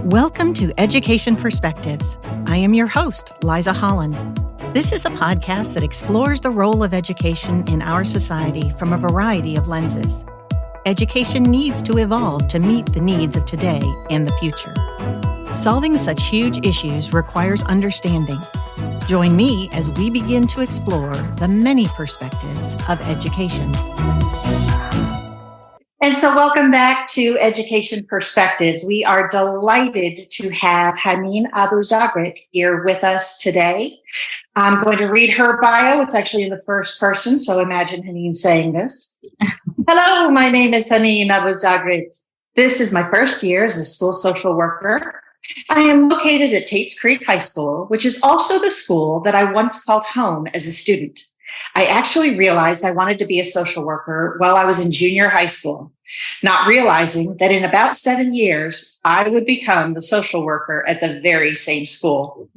Welcome to Education Perspectives. I am your host, Liza Holland. This is a podcast that explores the role of education in our society from a variety of lenses. Education needs to evolve to meet the needs of today and the future. Solving such huge issues requires understanding. Join me as we begin to explore the many perspectives of education. And so welcome back to Education Perspectives. We are delighted to have Haneen Abu Zaghrit here with us today. I'm going to read her bio. It's actually in the first person, so imagine Haneen saying this. Hello, my name is Haneen Abu Zaghrit. This is my first year as a school social worker. I am located at Tates Creek High School, which is also the school that I once called home as a student. I actually realized I wanted to be a social worker while I was in junior high school, not realizing that in about 7 years, I would become the social worker at the very same school.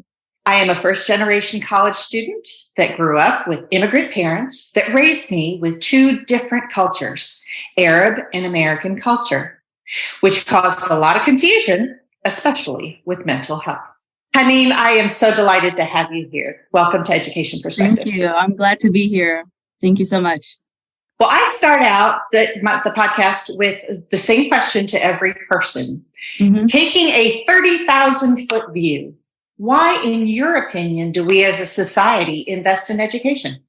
I am a first-generation college student that grew up with immigrant parents that raised me with two different cultures, Arab and American culture, which caused a lot of confusion, especially with mental health. Haneen, I am so delighted to have you here. Welcome to Education Perspectives. Thank you. I'm glad to be here. Thank you so much. Well, I start out the podcast with the same question to every person. Taking a 30,000-foot view, why, in your opinion, do we as a society invest in education?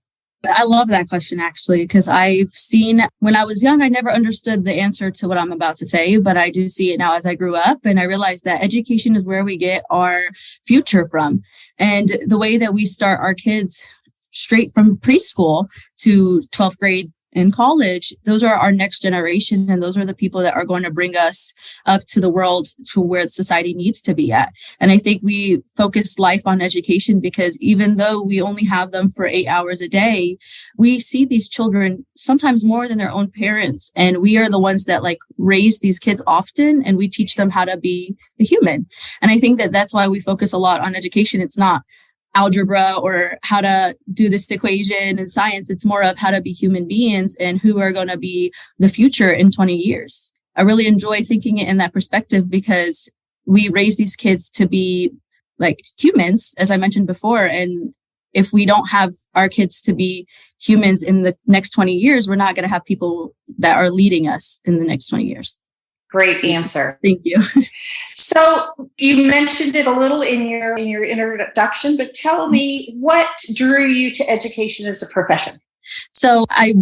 I love that question, actually, because I've seen when I was young, I never understood the answer to what I'm about to say, but I do see it now as I grew up. And I realized that education is where we get our future from. And the way that we start our kids straight from preschool to 12th grade in college, those are our next generation. And those are the people that are going to bring us up to the world to where society needs to be at. And I think we focus life on education because even though we only have them for 8 hours a day, we see these children sometimes more than their own parents. And we are the ones that raise these kids often, and we teach them how to be a human. And I think that that's why we focus a lot on education. It's not algebra or how to do this equation in science. It's more of how to be human beings and who are going to be the future in 20 years. I really enjoy thinking it in that perspective because we raise these kids to be like humans, as I mentioned before. And if we don't have our kids to be humans in the next 20 years, we're not going to have people that are leading us in the next 20 years. Great answer. Thank you. So you mentioned it a little in your introduction, but tell me what drew you to education as a profession? So I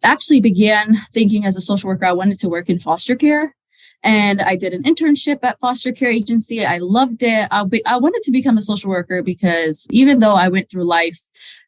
actually began thinking as a social worker, I wanted to work in foster care. And I did an internship at foster care agency. I loved it. I wanted to become a social worker because even though I went through life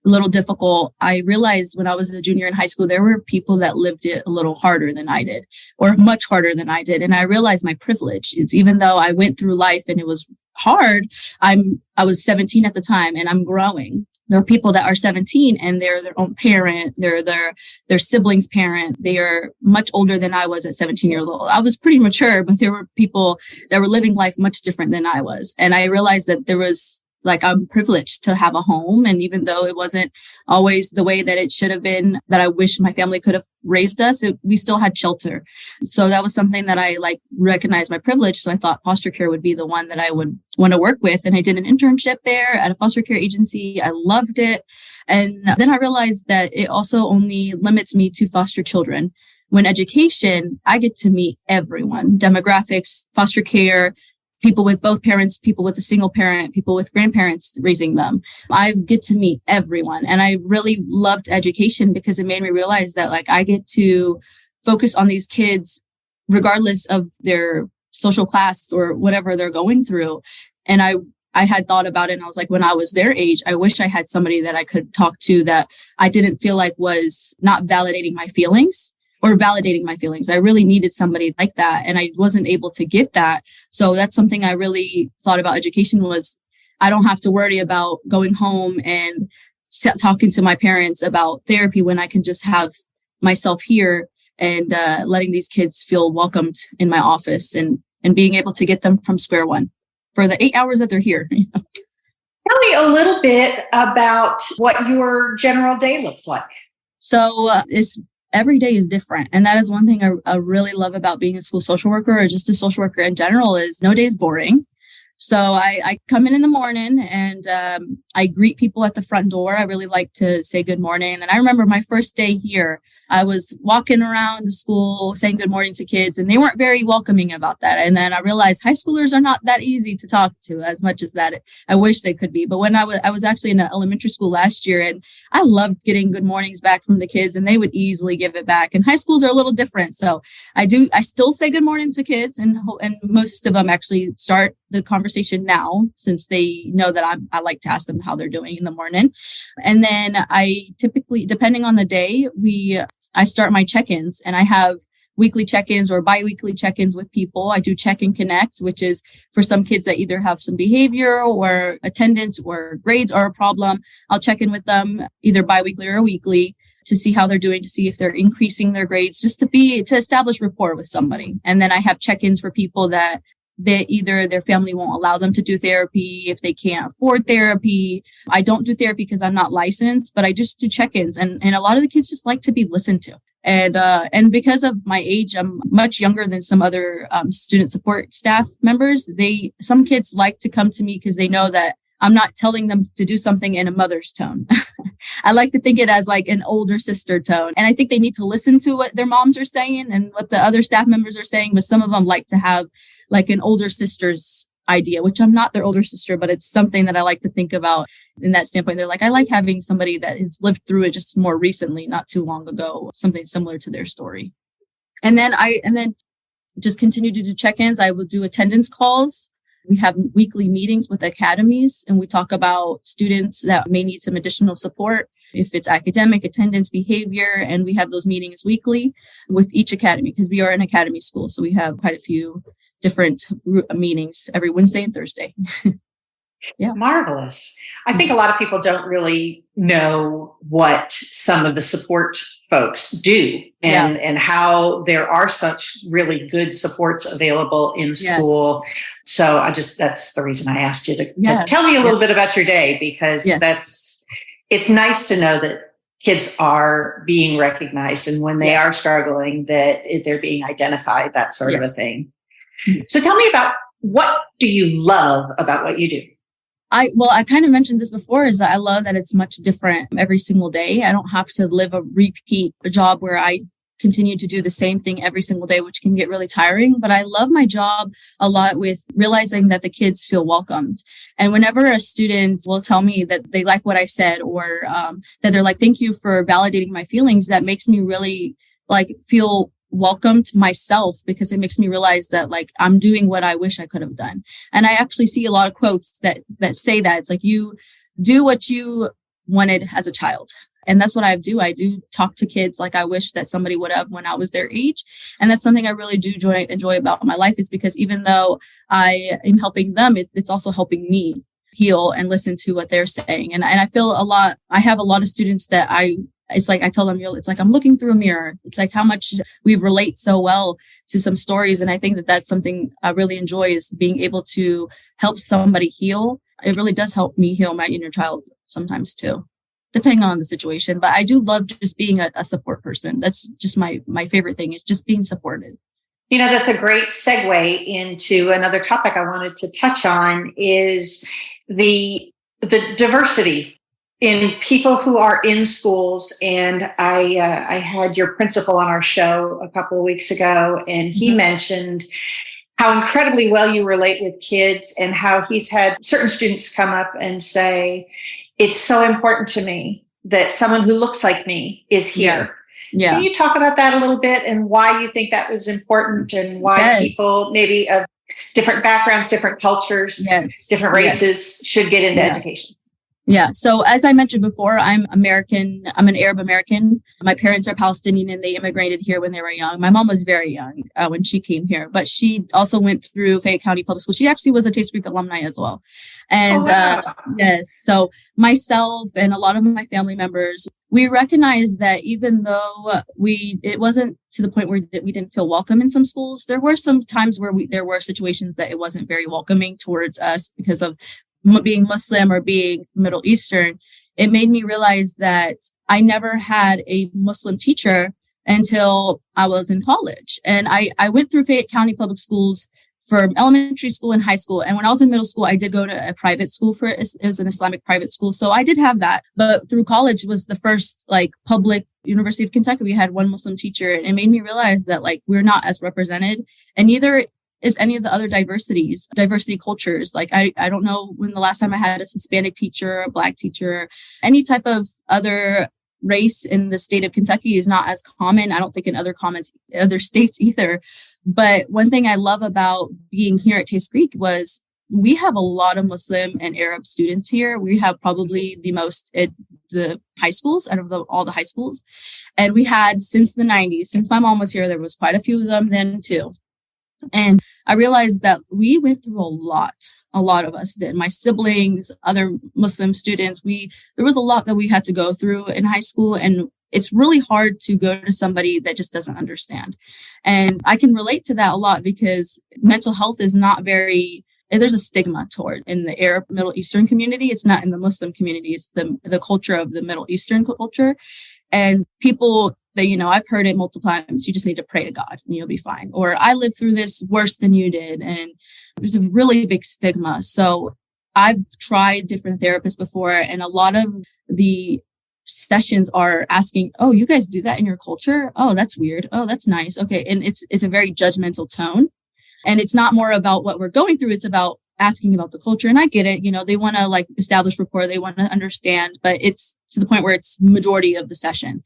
a little difficult, I realized when I was a junior in high school, there were people that lived it a little harder than I did, or much harder than I did. And I realized my privilege is even though I went through life and it was hard, I was 17 at the time and I'm growing. There are people that are 17 and they're their own parent, they're their sibling's parent. They are much older than I was at 17 years old. I was pretty mature, but there were people that were living life much different than I was. And I realized that there was I'm privileged to have a home. And even though it wasn't always the way that it should have been, that I wish my family could have raised us, we still had shelter. So that was something that I recognized my privilege. So I thought foster care would be the one that I would want to work with. And I did an internship there at a foster care agency. I loved it. And then I realized that it also only limits me to foster children. When education, I get to meet everyone, demographics, foster care, people with both parents, people with a single parent, people with grandparents raising them. I get to meet everyone. And I really loved education because it made me realize that I get to focus on these kids regardless of their social class or whatever they're going through. And I had thought about it and I was like, when I was their age, I wish I had somebody that I could talk to that I didn't feel like was not validating my feelings. Or validating my feelings. I really needed somebody like that. And I wasn't able to get that. So that's something I really thought about education was I don't have to worry about going home and talking to my parents about therapy when I can just have myself here and letting these kids feel welcomed in my office and being able to get them from square one for the 8 hours that they're here. Tell me a little bit about what your general day looks like. So it's every day is different. And that is one thing I really love about being a school social worker, or just a social worker in general, is no day is boring. So I come in the morning and I greet people at the front door. I really like to say good morning. And I remember my first day here, I was walking around the school saying good morning to kids, and they weren't very welcoming about that. And then I realized high schoolers are not that easy to talk to as much as that I wish they could be. But when I was actually in an elementary school last year, and I loved getting good mornings back from the kids, and they would easily give it back. And high schools are a little different. So I still say good morning to kids, and most of them actually start the conversation now, since they know that I like to ask them how they're doing in the morning. And then I typically, depending on the day, I start my check-ins, and I have weekly check-ins or bi-weekly check-ins with people. I do check and connect, which is for some kids that either have some behavior or attendance or grades are a problem. I'll check in with them either bi-weekly or weekly to see how they're doing, to see if they're increasing their grades, just to establish rapport with somebody. And then I have check-ins for people that either their family won't allow them to do therapy, if they can't afford therapy. I don't do therapy because I'm not licensed, but I just do check-ins. And a lot of the kids just like to be listened to. And because of my age, I'm much younger than some other student support staff members. Some kids like to come to me because they know that I'm not telling them to do something in a mother's tone. I like to think it as like an older sister tone. And I think they need to listen to what their moms are saying and what the other staff members are saying. But some of them like to have like an older sister's idea, which I'm not their older sister, but it's something that I like to think about in that standpoint. They're like, I like having somebody that has lived through it just more recently, not too long ago, something similar to their story. And then just continue to do check-ins. I will do attendance calls. We have weekly meetings with academies, and we talk about students that may need some additional support, if it's academic, attendance, behavior. And we have those meetings weekly with each academy, because we are an academy school. So we have quite a few different meetings every Wednesday and Thursday. Yeah. Marvelous. I think a lot of people don't really know what some of the support folks do and how there are such really good supports available in school. Yes. So that's the reason I asked you to tell me a little bit about your day, because it's nice to know that kids are being recognized, and when they are struggling, that they're being identified, that sort of a thing. So tell me about, what do you love about what you do? I kind of mentioned this before, is that I love that it's much different every single day. I don't have to live a repeat job where I continue to do the same thing every single day, which can get really tiring. But I love my job a lot with realizing that the kids feel welcomed. And whenever a student will tell me that they like what I said, or that they're like, thank you for validating my feelings, that makes me really feel welcomed myself, because it makes me realize that I'm doing what I wish I could have done. And I actually see a lot of quotes that say that. It's like, you do what you wanted as a child. And that's what I do. I do talk to kids like I wish that somebody would have when I was their age. And that's something I really do enjoy about my life, is because even though I am helping them, it's also helping me heal and listen to what they're saying. And I feel I have a lot of students that it's like I tell them, it's like I'm looking through a mirror. It's like how much we relate so well to some stories. And I think that that's something I really enjoy, is being able to help somebody heal. It really does help me heal my inner child sometimes too, depending on the situation. But I do love just being a support person. That's just my favorite thing, is just being supported. That's a great segue into another topic I wanted to touch on, is the diversity in people who are in schools. And I had your principal on our show a couple of weeks ago, and he mentioned how incredibly well you relate with kids, and how he's had certain students come up and say, it's so important to me that someone who looks like me is here. Yeah. Can you talk about that a little bit, and why you think that was important, and why people maybe of different backgrounds, different cultures, different races should get into education? Yeah. So as I mentioned before, I'm American. I'm an Arab American. My parents are Palestinian, and they immigrated here when they were young. My mom was very young when she came here, but she also went through Fayette County Public School. She actually was a Tates Creek alumni as well. And so myself and a lot of my family members, we recognize that even though it wasn't to the point where we didn't feel welcome in some schools, there were some times where there were situations that it wasn't very welcoming towards us because of being Muslim or being Middle Eastern. It made me realize that I never had a Muslim teacher until I was in college. And I went through Fayette County Public Schools for elementary school and high school. And when I was in middle school, I did go to a private school it was an Islamic private school. So I did have that. But through college was the first like public University of Kentucky. We had one Muslim teacher, and it made me realize that like we're not as represented, and neither is any of the other diversity cultures. Like I don't know when the last time I had a Hispanic teacher, a Black teacher, any type of other race in the state of Kentucky is not as common. I don't think in other states either. But one thing I love about being here at Tates Creek was we have a lot of Muslim and Arab students here. We have probably the most at the high schools out of all the high schools. And we had since the 90s, since my mom was here, there was quite a few of them then too. And I realized that we went through a lot of us did. My siblings, other Muslim students, there was a lot that we had to go through in high school. And it's really hard to go to somebody that just doesn't understand. And I can relate to that a lot because mental health is not there's a stigma toward in the Arab Middle Eastern community. It's not in the Muslim community. It's the culture of the Middle Eastern culture. And people that, I've heard it multiple times. You just need to pray to God and you'll be fine. Or I lived through this worse than you did. And there's a really big stigma. So I've tried different therapists before, and a lot of the sessions are asking, oh, you guys do that in your culture? Oh, that's weird. Oh, that's nice. Okay. And it's a very judgmental tone. And it's not more about what we're going through. It's about asking about the culture. And I get it. They want to like establish rapport. They want to understand, but it's to the point where it's majority of the session.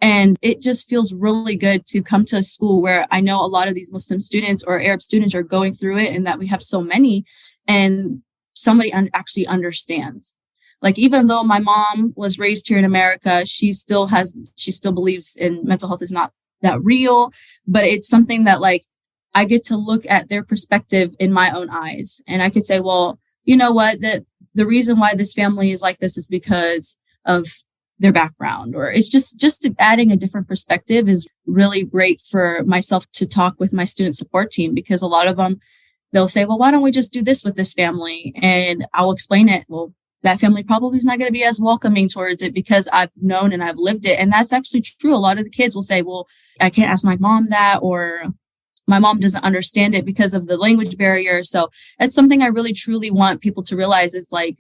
And it just feels really good to come to a school where I know a lot of these Muslim students or Arab students are going through it, and that we have so many, and somebody actually understands. Like, even though my mom was raised here in America, she still believes in mental health is not that real, but it's something that like I get to look at their perspective in my own eyes. And I could say, well, you know what, that the reason why this family is like this is because of their background, or it's just adding a different perspective is really great for myself to talk with my student support team, because a lot of them, they'll say, well, why don't we just do this with this family? And I'll explain it. Well, that family probably is not going to be as welcoming towards it because I've known and I've lived it. And that's actually true. A lot of the kids will say, well, I can't ask my mom that, or my mom doesn't understand it because of the language barrier. So that's something I really truly want people to realize is like,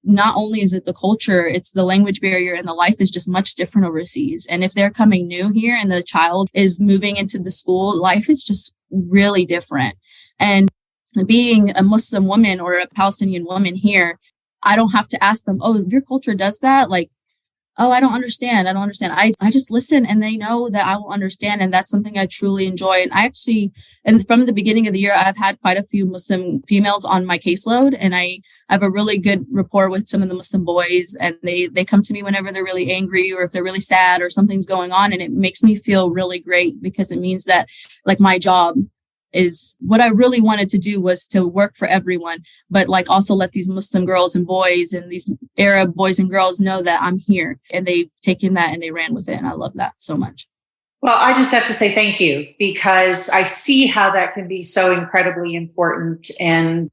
not only is it the culture, it's the language barrier, and the life is just much different overseas. And if they're coming new here and the child is moving into the school, life is just really different. And being a Muslim woman or a Palestinian woman here, I don't have to ask them, oh, your culture does that? Like, oh, I don't understand. I just listen, and they know that I will understand. And that's something I truly enjoy. And from the beginning of the year, I've had quite a few Muslim females on my caseload, and I have a really good rapport with some of the Muslim boys, and they come to me whenever they're really angry or if they're really sad or something's going on. And it makes me feel really great, because it means that like my job is what I really wanted to do was to work for everyone, but like also let these Muslim girls and boys and these Arab boys and girls know that I'm here, and they've taken that and they ran with it. And I love that so much. Well, I just have to say thank you, because I see how that can be so incredibly important. And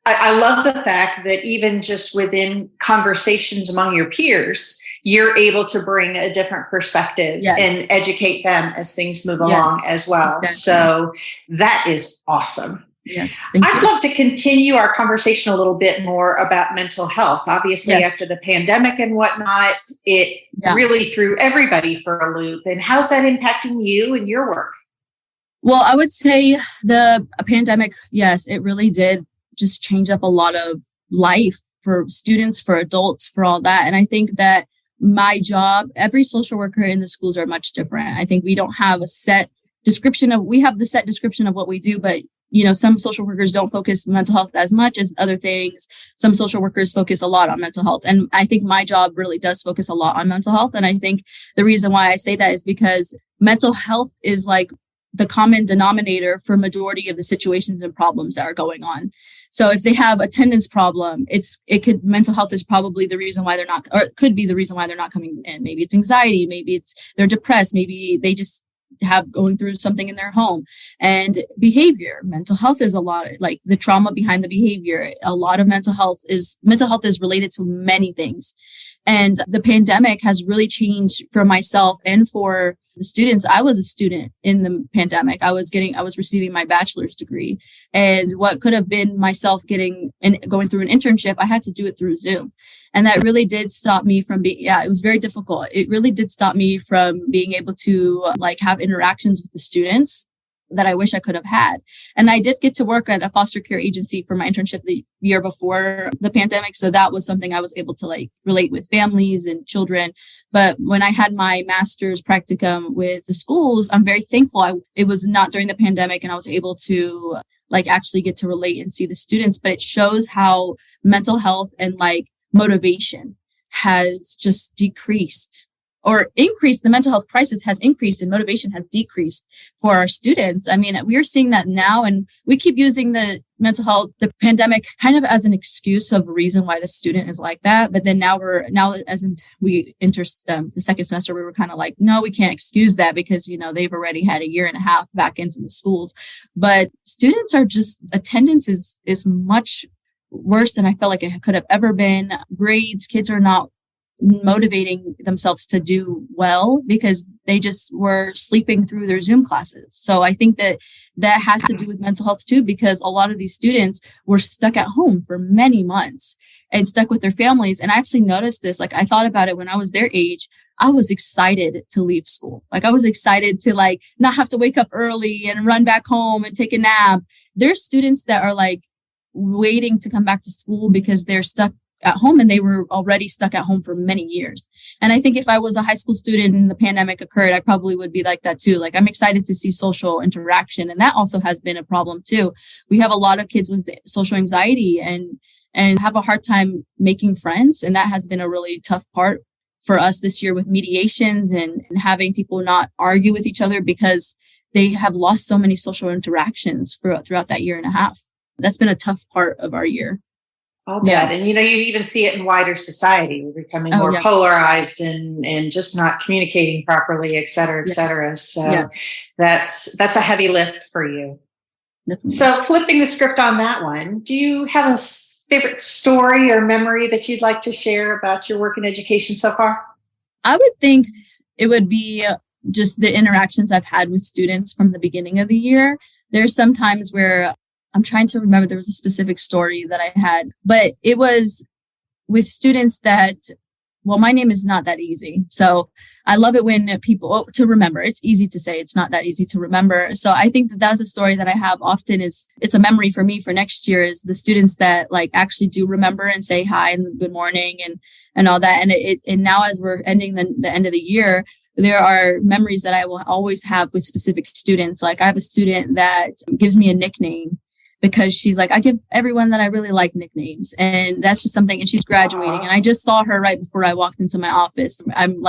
I love the fact that even just within conversations among your peers, you're able to bring a different perspective and educate them as things move along as well. Exactly. So that is awesome. Yes. I'd love to continue our conversation a little bit more about mental health. Obviously, after the pandemic and whatnot, it really threw everybody for a loop. And how's that impacting you and your work? Well, I would say the pandemic, yes, it really did just change up a lot of life for students, for adults, for all that. And I think that my job, every social worker in the schools are much different. I think we don't have a set description we have the set description of what we do, but some social workers don't focus mental health as much as other things. Some social workers focus a lot on mental health. And I think my job really does focus a lot on mental health. And I think the reason why I say that is because mental health is like the common denominator for majority of the situations and problems that are going on. So if they have attendance problem, mental health is probably the reason why they're not, or it could be the reason why they're not coming in. Maybe it's anxiety, maybe they're depressed, maybe have going through something in their home. And behavior, mental health is a lot, like the trauma behind the behavior. A lot of mental health is related to many things. And the pandemic has really changed for myself and for the students. I was a student in the pandemic. I was receiving my bachelor's degree, and what could have been myself going through an internship, I had to do it through Zoom. And that really did stop me from it was very difficult. It really did stop me from being able to have interactions with the students that I wish I could have had. And I did get to work at a foster care agency for my internship the year before the pandemic. So that was something I was able to relate with families and children. But when I had my master's practicum with the schools, I'm very thankful. It was not during the pandemic, and I was able to actually get to relate and see the students. But it shows how mental health and motivation has just decreased or increased. The mental health crisis has increased and motivation has decreased for our students. I mean, we're seeing that now, and we keep using the pandemic kind of as an excuse of a reason why the student is like that. But then we enter the second semester, we were kind of like, no, we can't excuse that because, they've already had a year and a half back into the schools. But students are attendance is much worse than I felt like it could have ever been. Grades, kids are not motivating themselves to do well because they just were sleeping through their Zoom classes. So I think that has to do with mental health too, because a lot of these students were stuck at home for many months and stuck with their families. And I actually noticed this, I thought about it when I was their age. I was excited to leave school. I was excited to not have to wake up early and run back home and take a nap. There's students that are waiting to come back to school because they're stuck at home, and they were already stuck at home for many years. And I think if I was a high school student and the pandemic occurred, I probably would be like that too. I'm excited to see social interaction. And that also has been a problem too. We have a lot of kids with social anxiety and have a hard time making friends. And that has been a really tough part for us this year with mediations and having people not argue with each other because they have lost so many social interactions throughout that year and a half. That's been a tough part of our year. I'll bet. And, you even see it in wider society. We're becoming more polarized and just not communicating properly, et cetera, et cetera. So that's a heavy lift for you. Definitely. So flipping the script on that one, do you have a favorite story or memory that you'd like to share about your work in education so far? I would think it would be just the interactions I've had with students from the beginning of the year. There's some times where I'm trying to remember, there was a specific story that I had, but it was with students that, my name is not that easy. So I love it when people to remember. It's easy to say, it's not that easy to remember. So I think that's a story that I have often. It's a memory for me for next year, is the students that actually do remember and say hi and good morning and all that. And now as we're ending the end of the year, there are memories that I will always have with specific students. I have a student that gives me a nickname, because she's I give everyone that I really like nicknames. And that's just something, and she's graduating. And I just saw her right before I walked into my office. I'm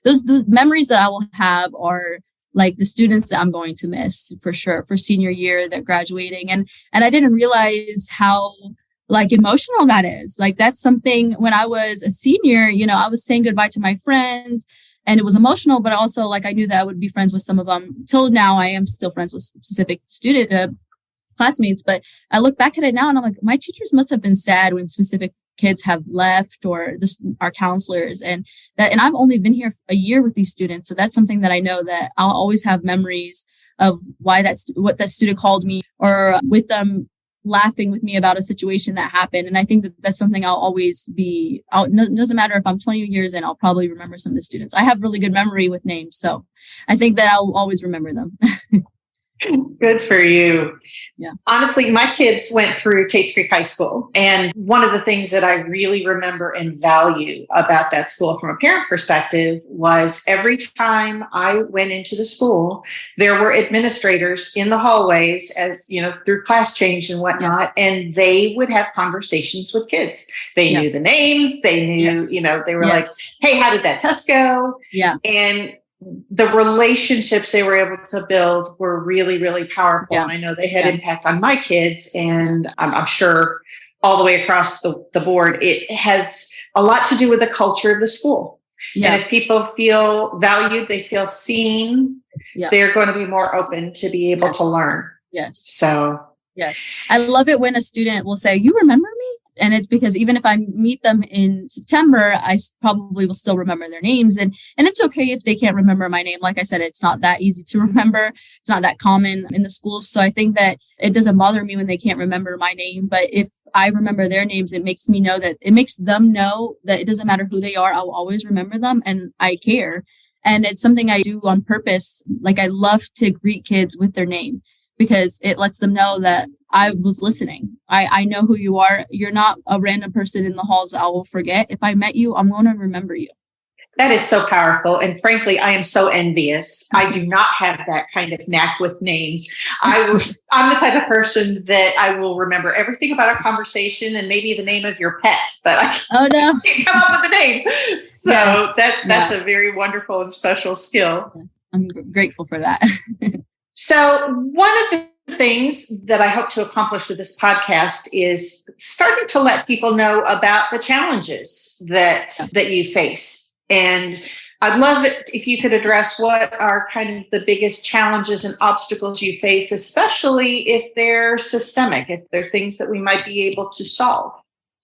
those memories that I will have are the students that I'm going to miss for sure for senior year, that graduating. And I didn't realize how emotional that is. That's something when I was a senior, I was saying goodbye to my friends. And it was emotional, but also I knew that I would be friends with some of them. Till now, I am still friends with specific classmates, but I look back at it now and I'm my teachers must have been sad when specific kids have left, or our counselors, and I've only been here a year with these students. So that's something that I know that I'll always have memories of what that student called me, or with them laughing with me about a situation that happened. And I think that that's something I'll always be out. It doesn't matter if I'm 20 years in, I'll probably remember some of the students. I have really good memory with names. So I think that I'll always remember them. Good for you. Yeah. Honestly, my kids went through Tates Creek High School. And one of the things that I really remember and value about that school from a parent perspective was every time I went into the school, there were administrators in the hallways as, through class change and whatnot. Yeah. And they would have conversations with kids. They knew the names. They knew, they were hey, how did that test go? Yeah. And the relationships they were able to build were really, really powerful. Yeah. And I know they had impact on my kids, and I'm sure all the way across the board. It has a lot to do with the culture of the school. Yeah. And if people feel valued, they feel seen, Yeah. they're going to be more open to be able to learn. Yes. So, yes. I love it when a student will say, "You remember me?" And it's because even if I meet them in September, probably will still remember their names. And it's okay if they can't remember my name. Like I said, it's not that easy to remember. It's not that common in the schools. So I think that it doesn't bother me when they can't remember my name. But if I remember their names, it makes them know that it doesn't matter who they are. I'll always remember them and I care. And it's something I do on purpose. Like I love to greet kids with their name because it lets them know that I was listening. I know who you are. You're not a random person in the halls I will forget. If I met you, I'm going to remember you. That is so powerful. And frankly, I am so envious. I do not have that kind of knack with names. I'm the type of person that I will remember everything about a conversation and maybe the name of your pet, but I can't come up with the name. So that's a very wonderful and special skill. Yes. I'm grateful for that. So one of the things that I hope to accomplish with this podcast is starting to let people know about the challenges that you face. And I'd love it if you could address what are kind of the biggest challenges and obstacles you face, especially if they're systemic, if they're things that we might be able to solve.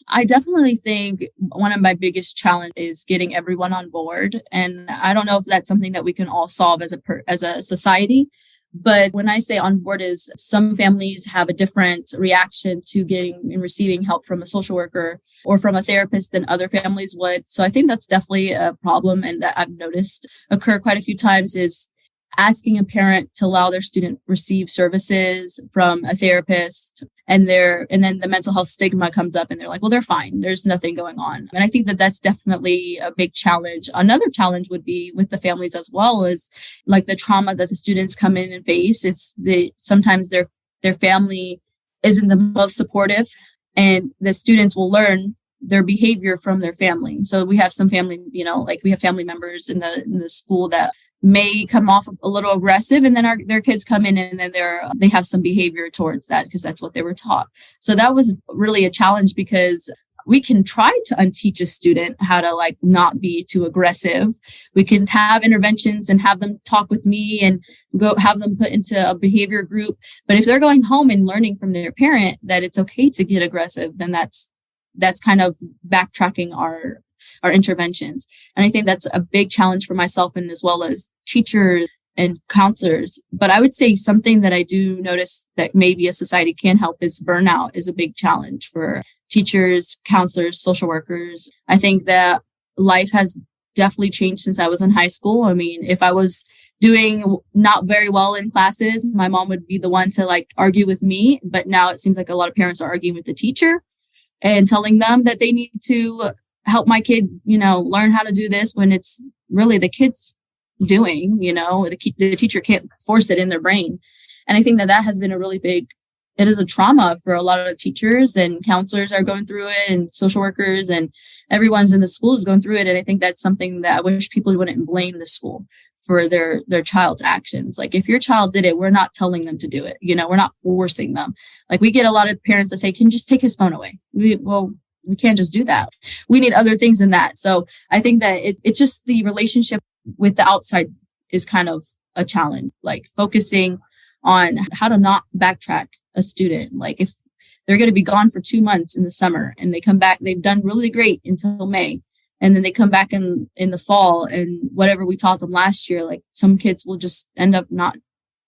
I definitely think one of my biggest challenges is getting everyone on board. And I don't know if that's something that we can all solve as a society. But when I say on board is some families have a different reaction to getting and receiving help from a social worker or from a therapist than other families would. So I think that's definitely a problem. And that I've noticed occur quite a few times is asking a parent to allow their student receive services from a therapist and then the mental health stigma comes up and they're like, well, they're fine. There's nothing going on. And I think that that's definitely a big challenge. Another challenge would be with the families as well is like the trauma that the students come in and face. Sometimes their family isn't the most supportive and the students will learn their behavior from their family. So we have some family, we have family members in the school that may come off a little aggressive and then their kids come in and then they have some behavior towards that because that's what they were taught. So that was really a challenge because we can try to unteach a student how to not be too aggressive. We can have interventions and have them talk with me and go have them put into a behavior group. But if they're going home and learning from their parent that it's okay to get aggressive, then that's kind of backtracking our interventions. And I think that's a big challenge for myself and as well as teachers and counselors. But I would say something that I do notice that maybe a society can help is burnout is a big challenge for teachers, counselors, social workers. I think that life has definitely changed since I was in high school. I mean, if I was doing not very well in classes, my mom would be the one to argue with me. But now it seems like a lot of parents are arguing with the teacher and telling them that they need to help my kid, learn how to do this when it's really the kid's doing, the teacher can't force it in their brain. And I think that has been it is a trauma for a lot of teachers and counselors are going through it and social workers and everyone's in the school is going through it. And I think that's something that I wish people wouldn't blame the school for their child's actions. Like if your child did it, we're not telling them to do it. We're not forcing them. We get a lot of parents that say, can you just take his phone away? We can't just do that. We need other things than that. So I think that it's just the relationship with the outside is kind of a challenge, focusing on how to not backtrack a student. If they're going to be gone for 2 months in the summer and they come back, they've done really great until May. And then they come back in the fall and whatever we taught them last year, some kids will just end up not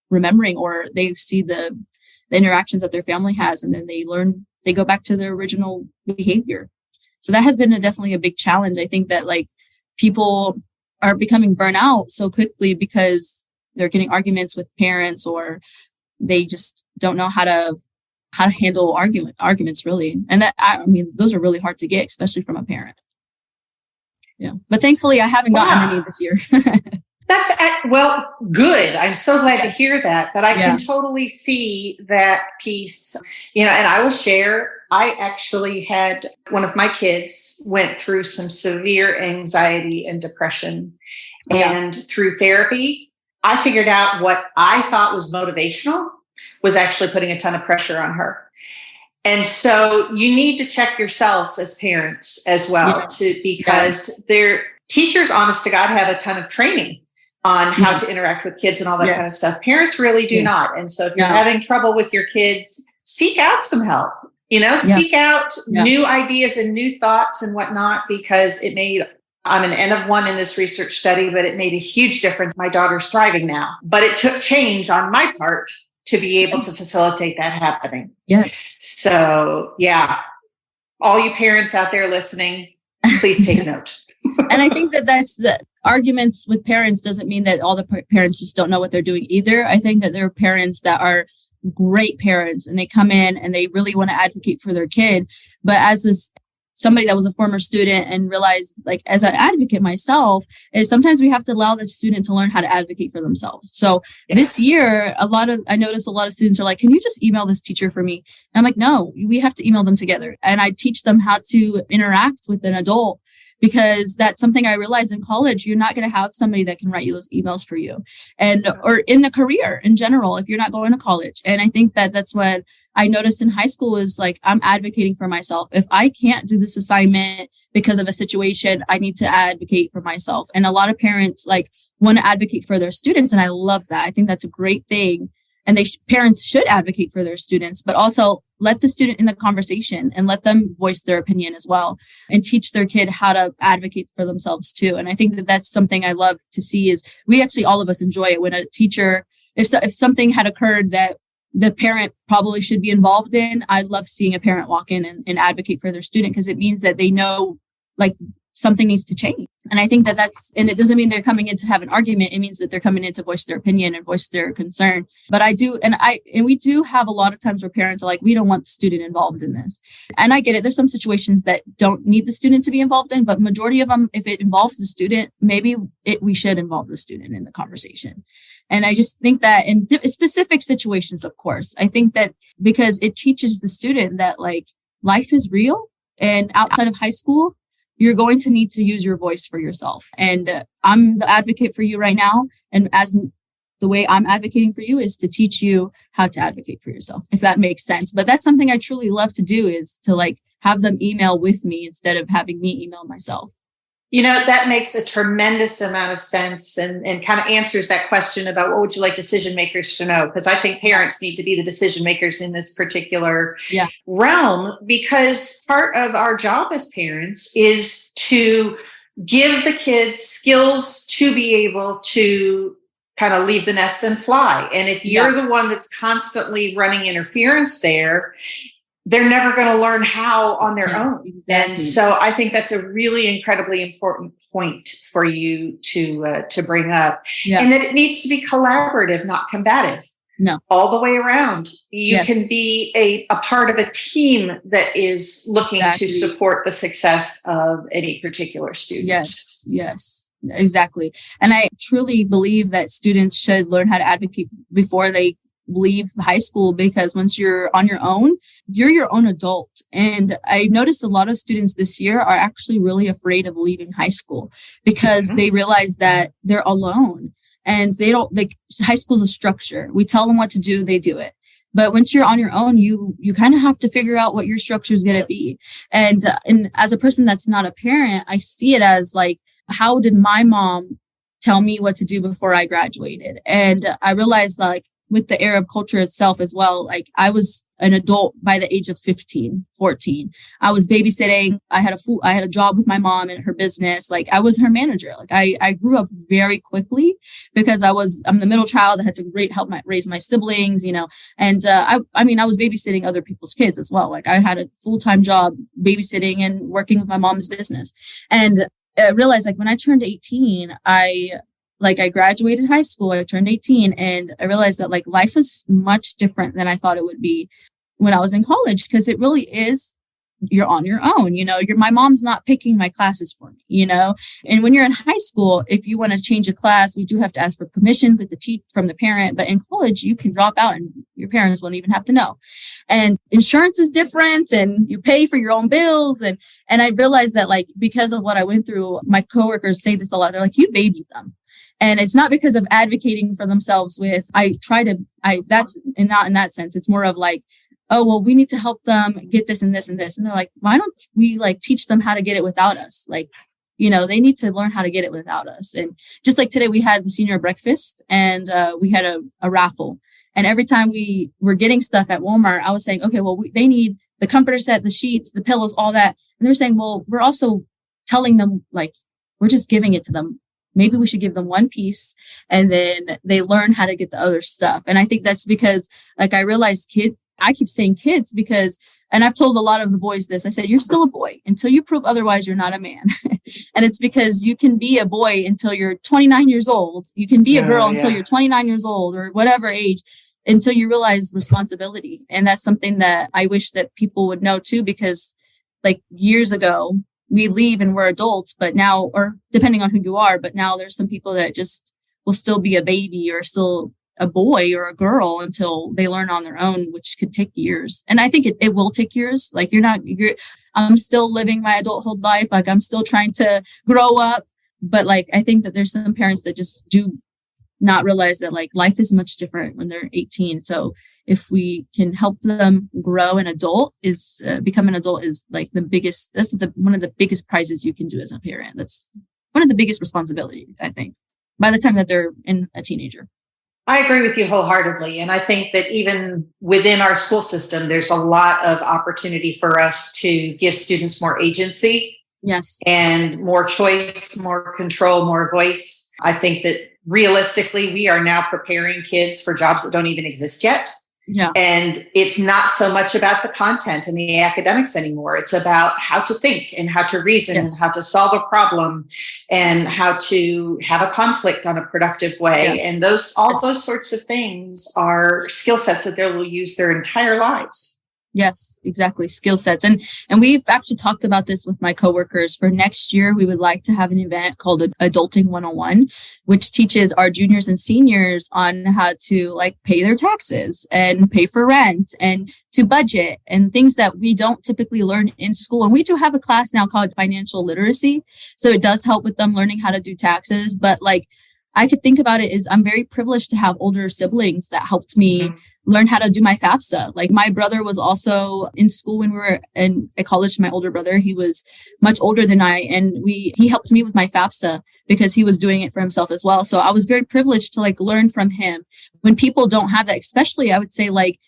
remembering or they see the interactions that their family has and then they go back to their original behavior. So that has been definitely a big challenge. I think that people are becoming burnt out so quickly because they're getting arguments with parents or they just don't know how to handle arguments really. And that, those are really hard to get, especially from a parent. Yeah. But thankfully I haven't gotten any this year. That's good. I'm so glad to hear that. But I can totally see that piece, and I will share. I actually had one of my kids went through some severe anxiety and depression. And through therapy, I figured out what I thought was motivational was actually putting a ton of pressure on her. And so you need to check yourselves as parents as well, because teachers, honest to God, have a ton of training on how to interact with kids and all that kind of stuff. Parents really do not. And so if you're having trouble with your kids, seek out some help, seek out new ideas and new thoughts and whatnot, because I'm an N of 1 in this research study, but it made a huge difference. My daughter's thriving now, but it took change on my part to be able to facilitate that happening. Yes. So all you parents out there listening, please take note. And I think that's the arguments with parents doesn't mean that all the parents just don't know what they're doing either. I think that there are parents that are great parents and they come in and they really want to advocate for their kid. But as somebody that was a former student and realized, like, as an advocate myself, is sometimes we have to allow the student to learn how to advocate for themselves. So this year, I noticed a lot of students are like, can you just email this teacher for me? And I'm like, no, we have to email them together. And I teach them how to interact with an adult, because that's something I realized in college. You're not going to have somebody that can write you those emails for you, or in the career in general, if you're not going to college. And I think that that's what I noticed in high school is, like, I'm advocating for myself. If I can't do this assignment because of a situation, I need to advocate for myself. And a lot of parents want to advocate for their students. And I love that. I think that's a great thing. And parents should advocate for their students, but also let the student in the conversation and let them voice their opinion as well, and teach their kid how to advocate for themselves too. And I think that that's something I love to see is all of us enjoy it when a teacher, if something had occurred that the parent probably should be involved in, I love seeing a parent walk in and advocate for their student, because it means that they know, like, something needs to change. And I think and it doesn't mean they're coming in to have an argument. It means that they're coming in to voice their opinion and voice their concern. But we do have a lot of times where parents are like, we don't want the student involved in this. And I get it. There's some situations that don't need the student to be involved in, but majority of them, if it involves the student, maybe we should involve the student in the conversation. And I just think that in specific situations, of course, I think that because it teaches the student that, like, life is real, and outside of high school, you're going to need to use your voice for yourself. And I'm the advocate for you right now. And as the way I'm advocating for you is to teach you how to advocate for yourself, if that makes sense. But that's something I truly love to do, is to, like, have them email with me instead of having me email myself. That makes a tremendous amount of sense, and kind of answers that question about what would you like decision makers to know? Because I think parents need to be the decision makers in this particular realm, because part of our job as parents is to give the kids skills to be able to kind of leave the nest and fly. And if you're the one that's constantly running interference there, they're never going to learn how on their own. Exactly. And so I think that's a really incredibly important point for you to bring up. Yeah. And that it needs to be collaborative, not combative. No. All the way around. You can be a part of a team that is looking to support the success of any particular student. Yes, exactly. And I truly believe that students should learn how to advocate before they leave high school, because once you're on your own, you're your own adult. And I noticed a lot of students this year are actually really afraid of leaving high school, because they realize that they're alone, and they don't, like, high school is a structure. We tell them what to do, they do it. But once you're on your own, you kind of have to figure out what your structure is going to be. And as a person that's not a parent, I see it as, like, how did my mom tell me what to do before I graduated? And I realized, like, with the Arab culture itself as well, like, I was an adult by the age of 15, 14. I was babysitting. I had a job with my mom and her business. Like, I was her manager. Like, I grew up very quickly because I'm the middle child. I had to help raise my siblings, and I was babysitting other people's kids as well. Like, I had a full-time job babysitting and working with my mom's business. And I realized, like, when I turned 18, I graduated high school, I turned 18, and I realized that, like, life was much different than I thought it would be when I was in college, because it really is, you're on your own, my mom's not picking my classes for me, and when you're in high school, if you want to change a class, we do have to ask for permission from the parent, but in college, you can drop out and your parents won't even have to know. And insurance is different, and you pay for your own bills. And I realized that, like, because of what I went through, my coworkers say this a lot. They're like, you babied them. And it's not because of advocating for themselves that's not in that sense. It's more of like, oh, well, we need to help them get this and this and this. And they're like, why don't we, like, teach them how to get it without us? Like, they need to learn how to get it without us. And just like today, we had the senior breakfast and we had a raffle. And every time we were getting stuff at Walmart, I was saying, okay, well, they need the comforter set, the sheets, the pillows, all that. And they're saying, well, we're also telling them, like, we're just giving it to them. Maybe we should give them one piece and then they learn how to get the other stuff. And I think that's because, like, I realized I keep saying kids because, and I've told a lot of the boys this, I said, you're still a boy until you prove otherwise, you're not a man. And it's because you can be a boy until you're 29 years old. You can be a girl until you're 29 years old or whatever age, until you realize responsibility. And that's something that I wish that people would know too, because like years ago, we leave and we're adults, but now, or depending on who you are, but now there's some people that just will still be a baby or still a boy or a girl until they learn on their own, which could take years. And I think it will take years. Like I'm still living my adulthood life. Like I'm still trying to grow up, but like, I think that there's some parents that just do not realize that like life is much different when they're 18. So if we can help them grow an adult, become an adult is like one of the biggest prizes you can do as a parent. That's one of the biggest responsibilities, I think, by the time that they're a teenager. I agree with you wholeheartedly. And I think that even within our school system, there's a lot of opportunity for us to give students more agency. Yes. And more choice, more control, more voice. I think that realistically, we are now preparing kids for jobs that don't even exist yet. Yeah. And it's not so much about the content and the academics anymore. It's about how to think and how to reason and how to solve a problem and how to have a conflict on a productive way. Yeah. And those sorts of things are skill sets that they will use their entire lives. Yes, exactly. Skill sets. And we've actually talked about this with my coworkers. For next year, we would like to have an event called Adulting 101, which teaches our juniors and seniors on how to like pay their taxes and pay for rent and to budget and things that we don't typically learn in school. And we do have a class now called financial literacy. So it does help with them learning how to do taxes. But like I could think about it is I'm very privileged to have older siblings that helped me learn how to do my FAFSA. Like my brother was also in school when we were at college. My older brother, he was much older than I, and he helped me with my FAFSA because he was doing it for himself as well. So I was very privileged to like learn from him. When people don't have that, especially I would say like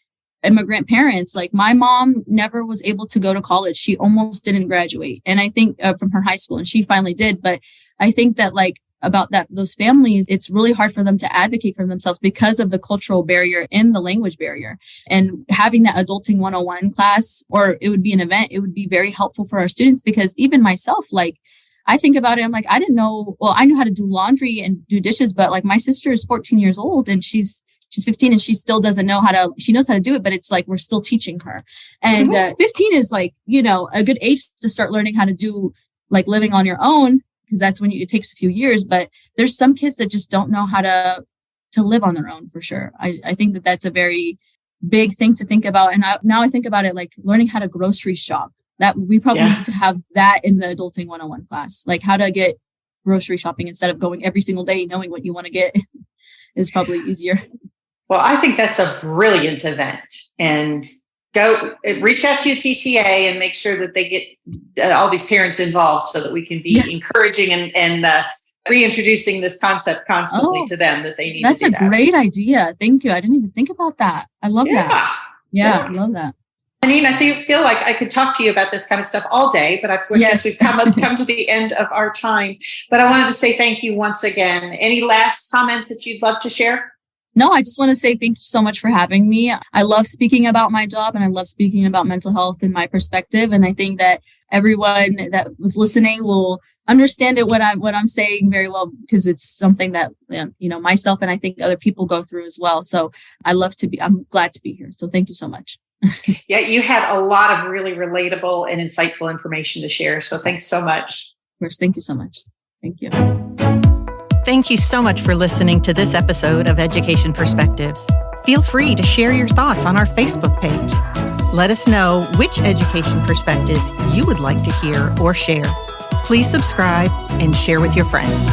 immigrant parents, like my mom never was able to go to college. She almost didn't graduate. And I think from her high school, and she finally did. But I think that like about those families, it's really hard for them to advocate for themselves because of the cultural barrier and the language barrier. And having that Adulting 101 class, or it would be an event, it would be very helpful for our students, because even myself, like I think about it, I'm like, I didn't know, well, I knew how to do laundry and do dishes, but like my sister is 14 years old and she's 15 and she still doesn't know she knows how to do it, but it's like, we're still teaching her. And 15 is like, a good age to start learning how to do like living on your own, because that's when it takes a few years. But there's some kids that just don't know how to live on their own for sure. I think that that's a very big thing to think about. And now I think about it like learning how to grocery shop. That we probably need to have that in the Adulting 101 class, like how to get grocery shopping instead of going every single day, knowing what you want to get is probably easier. Well, I think that's a brilliant event, and go reach out to your PTA and make sure that they get all these parents involved so that we can be encouraging and reintroducing this concept constantly to them that they need to do that. That's a great idea. Thank you. I didn't even think about that. I love that. Yeah, I love that. Haneen, I feel like I could talk to you about this kind of stuff all day, but I guess we've come to the end of our time. But I wanted to say thank you once again. Any last comments that you'd love to share? No, I just want to say thank you so much for having me. I love speaking about my job and I love speaking about mental health and my perspective. And I think that everyone that was listening will understand what I'm saying very well, because it's something that, myself and I think other people go through as well. So I'm glad to be here. So thank you so much. Yeah, you had a lot of really relatable and insightful information to share. So thanks so much. Of course. Thank you so much. Thank you. Thank you so much for listening to this episode of Education Perspectives. Feel free to share your thoughts on our Facebook page. Let us know which education perspectives you would like to hear or share. Please subscribe and share with your friends.